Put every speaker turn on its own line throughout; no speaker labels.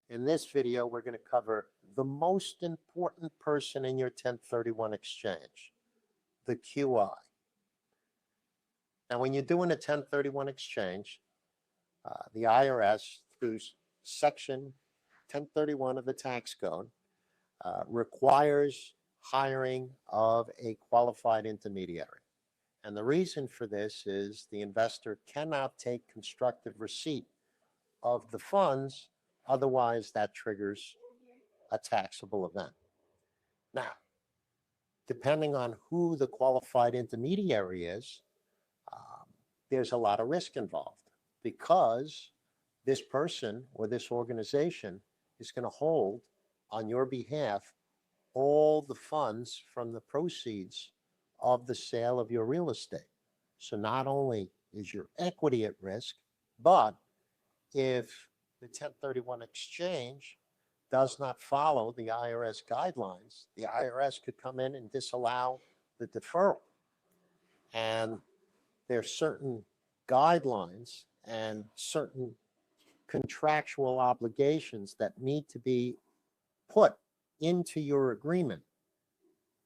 In this video, we're going to cover the most important person in your 1031 exchange, the QI. Now, when you're doing a 1031 exchange, the IRS, through Section 1031 of the tax code, requires hiring of a qualified intermediary. And the reason for this is the investor cannot take constructive receipt of the funds, otherwise that triggers a taxable event. Now, depending on who the qualified intermediary is, there's a lot of risk involved because this person or this organization is going to hold on your behalf all the funds from the proceeds of the sale of your real estate. So not only is your equity at risk, but if the 1031 exchange does not follow the IRS guidelines, the IRS could come in and disallow the deferral. And there are certain guidelines and certain contractual obligations that need to be put into your agreement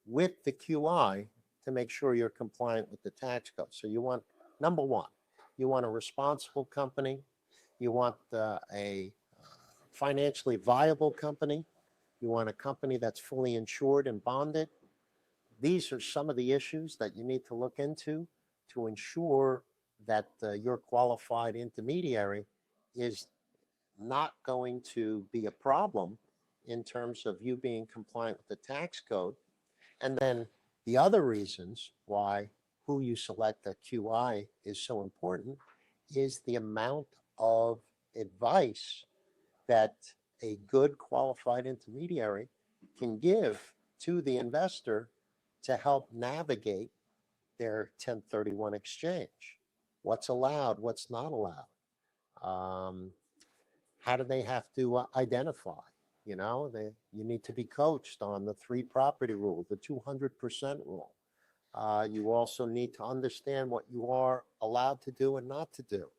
with the QI to make sure you're compliant with the tax code. So you want, number one, you want a responsible company. You want a financially viable company. You want a company that's fully insured and bonded. These are some of the issues that you need to look into to ensure that your qualified intermediary is not going to be a problem in terms of you being compliant with the tax code. And then the other reasons why who you select a QI is so important is the amount of advice that a good qualified intermediary can give to the investor to help navigate their 1031 exchange. What's allowed, what's not allowed. How do they have to identify? You know, you need to be coached on the 3 property rule, the 200% rule. You also need to understand what you are allowed to do and not to do.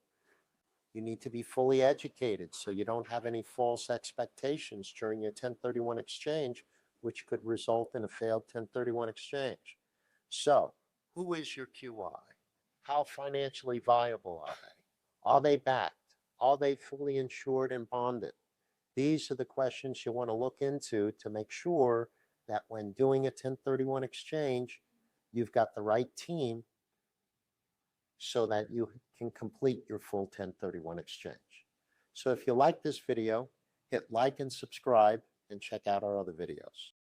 You need to be fully educated so you don't have any false expectations during your 1031 exchange, which could result in a failed 1031 exchange. So, who is your QI? How financially viable are they? Are they backed? Are they fully insured and bonded? These are the questions you want to look into to make sure that when doing a 1031 exchange, you've got the right team so that you can complete your full 1031 exchange. So if you like this video, hit like and subscribe and check out our other videos.